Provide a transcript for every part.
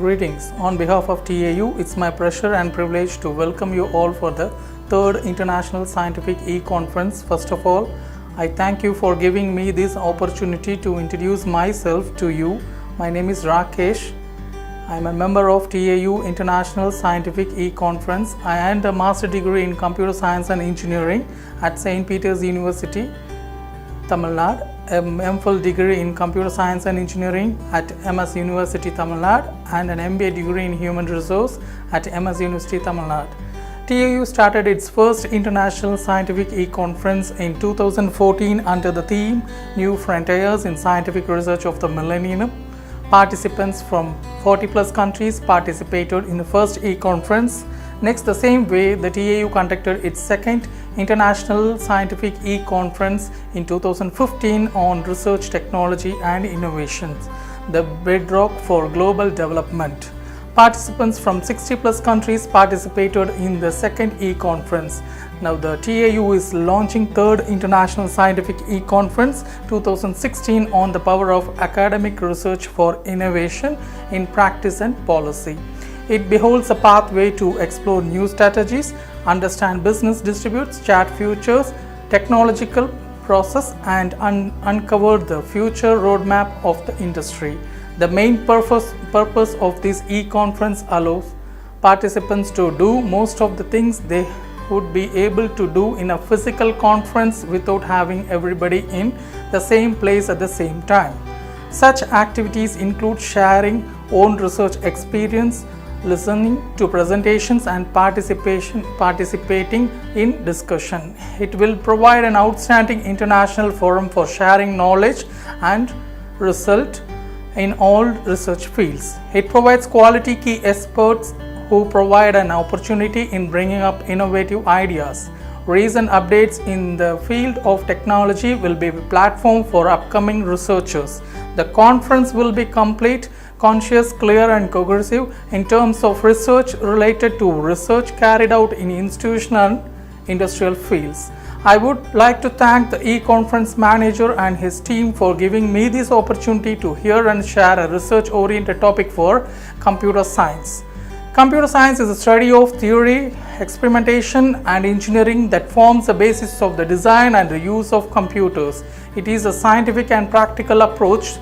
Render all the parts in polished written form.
Greetings. On behalf of TAU, it's my pleasure and privilege to welcome you all for the 3rd International Scientific E-Conference. First of all, I thank you for giving me this opportunity to introduce myself to you. My name is Rakesh. I am a member of TAU International Scientific E-Conference. I earned a master degree in Computer Science and Engineering at St. Peter's University, Tamil Nadu, an MPhil degree in Computer Science and Engineering at MS University, Tamil Nadu, and an MBA degree in Human Resource at MS University, Tamil Nadu. TAU started its first International Scientific E-Conference in 2014 under the theme New Frontiers in Scientific Research of the Millennium. Participants from 40 plus countries participated in the first E-Conference. Next, the same way, the TAU conducted its second International Scientific E-Conference in 2015 on research, technology and innovations, the bedrock for global development. Participants from 60 plus countries participated in the second E-Conference. Now the TAU is launching 3rd International Scientific E-Conference 2016 on the power of academic research for innovation in practice and policy. It beholds a pathway to explore new strategies, understand business disputes, chart futures, technological process and uncover the future roadmap of the industry. The main purpose of this e-conference allows participants to do most of the things they would be able to do in a physical conference without having everybody in the same place at the same time. Such activities include sharing own research experience, listening to presentations and participating in discussion. It will provide an outstanding international forum for sharing knowledge and result in all research fields. It provides quality key experts who provide an opportunity in bringing up innovative ideas. Recent updates in the field of technology will be a platform for upcoming researchers. The conference will be complete, conscious, clear and cohesive in terms of research related to research carried out in institutional and industrial fields. I would like to thank the e-conference manager and his team for giving me this opportunity to hear and share a research-oriented topic for computer science. Computer science is a study of theory, experimentation and engineering that forms the basis of the design and the use of computers. It is a scientific and practical approach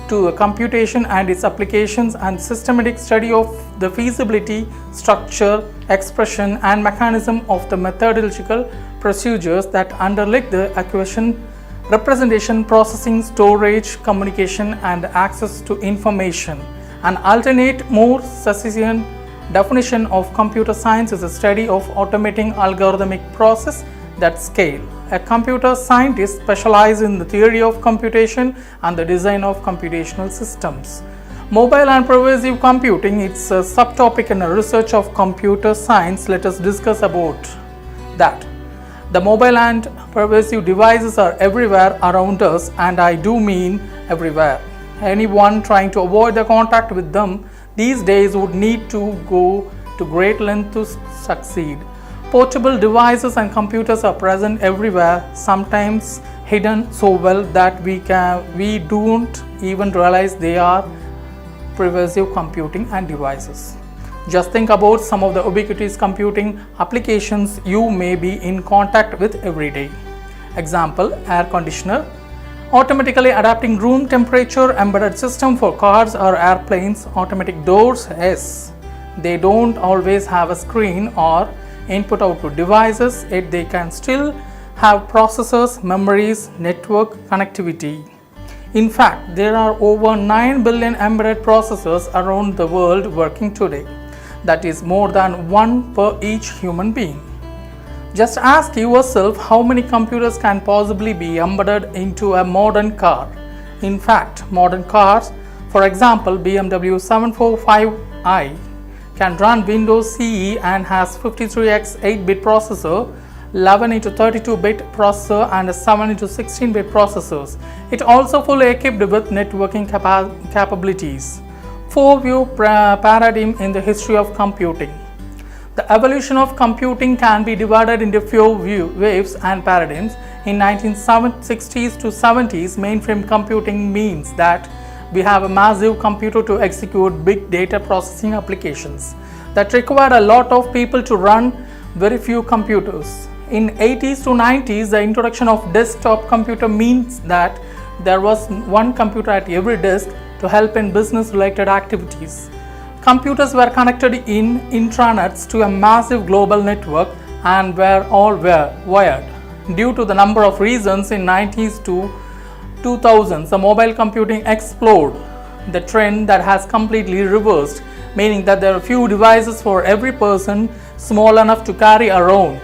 to computation and its applications and systematic study of the feasibility, structure, expression and mechanism of the methodological procedures that underlie the acquisition, representation, processing, storage, communication and access to information. An alternate, more succinct definition of computer science is a study of automating algorithmic process that scale. A computer scientist specializes in the theory of computation and the design of computational systems. Mobile and pervasive computing, it's a subtopic in the research of computer science. Let us discuss about that. The mobile and pervasive devices are everywhere around us, and I do mean everywhere. Anyone trying to avoid the contact with them these days would need to go to great lengths to succeed. Portable devices and computers are present everywhere, sometimes hidden so well that we don't even realize they are pervasive computing and devices. Just think about some of the ubiquitous computing applications you may be in contact with every day. Example, air conditioner, automatically adapting room temperature, embedded system for cars or airplanes, automatic doors. Yes, they don't always have a screen or input-output devices, yet they can still have processors, memories, network connectivity. In fact, there are over 9 billion embedded processors around the world working today. That is more than one per each human being. Just ask yourself how many computers can possibly be embedded into a modern car. In fact, modern cars, for example BMW 745i, can run Windows CE and has 53x 8-bit processor, 11 into 32-bit processor and a 7 into 16-bit processors. It also fully equipped with networking capabilities. 4-view paradigm in the history of computing. The evolution of computing can be divided into few waves and paradigms. In 1960s to 70s, mainframe computing means that we have a massive computer to execute big data processing applications that required a lot of people to run very few computers. In 80s to 90s, the introduction of desktop computer means that there was one computer at every desk to help in business related activities. Computers were connected in intranets to a massive global network and were all wired. Due to the number of reasons, in 90s to 2000s, the mobile computing exploded, the trend that has completely reversed, meaning that there are few devices for every person small enough to carry around.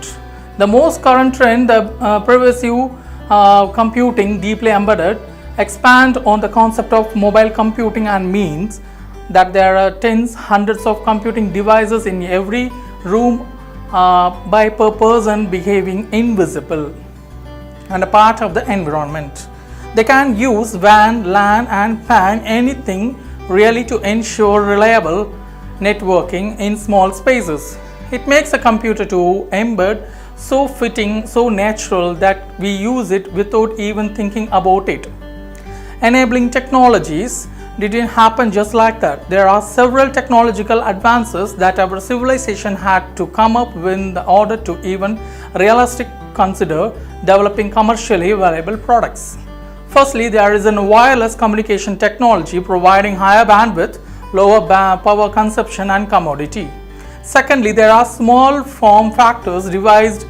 The most current trend, the pervasive computing, deeply embedded, expand on the concept of mobile computing and means that there are tens, hundreds of computing devices in every room by per person behaving invisible and a part of the environment. They can use WAN, LAN and PAN, anything really to ensure reliable networking in small spaces. It makes a computer to embed so fitting, so natural that we use it without even thinking about it. Enabling technologies didn't happen just like that. There are several technological advances that our civilization had to come up with in order to even realistically consider developing commercially valuable products. Firstly, there is a wireless communication technology providing higher bandwidth, lower power consumption and commodity. Secondly, there are small form factors devised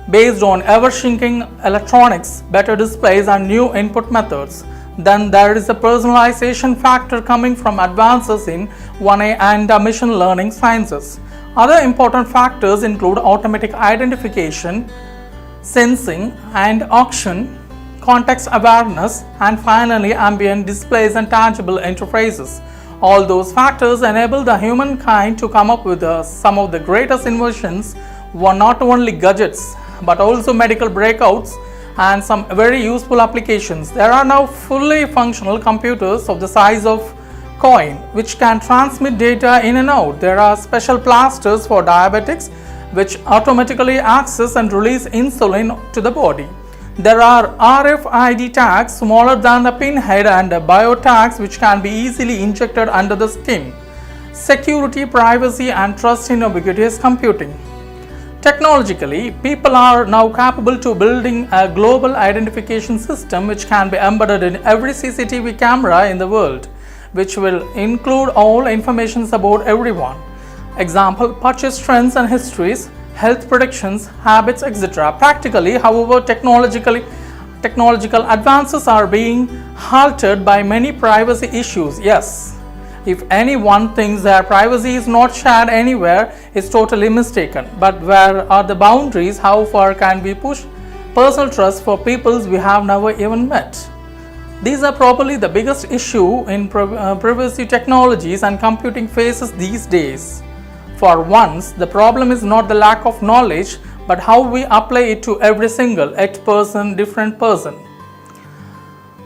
based on ever-shrinking electronics, better displays and new input methods. Then there is a personalization factor coming from advances in 1A and machine learning sciences. Other important factors include automatic identification, sensing and auction, context awareness, and finally ambient displays and tangible interfaces. All those factors enable the humankind to come up with some of the greatest inventions, were not only gadgets but also medical breakouts and some very useful applications. There are now fully functional computers of the size of coin which can transmit data in and out. There are special plasters for diabetics which automatically access and release insulin to the body. There are RFID tags smaller than a pinhead and biotags which can be easily injected under the skin. Security, privacy and trust in ubiquitous computing. Technologically, people are now capable to building a global identification system which can be embedded in every CCTV camera in the world, which will include all information about everyone. Example, purchase trends and histories, health predictions, habits, etc. Practically, however, technological advances are being halted by many privacy issues. Yes, if anyone thinks their privacy is not shared anywhere, is totally mistaken. But where are the boundaries? How far can we push personal trust for peoples we have never even met? These are probably the biggest issue in privacy technologies and computing faces these days. For once, the problem is not the lack of knowledge, but how we apply it to every single different person.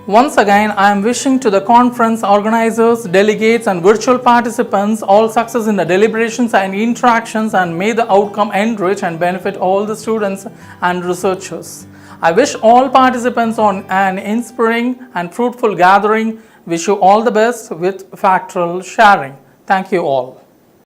Once again, I am wishing to the conference organizers, delegates and virtual participants all success in the deliberations and interactions, and may the outcome enrich and benefit all the students and researchers. I wish all participants on an inspiring and fruitful gathering. Wish you all the best with factual sharing. Thank you all.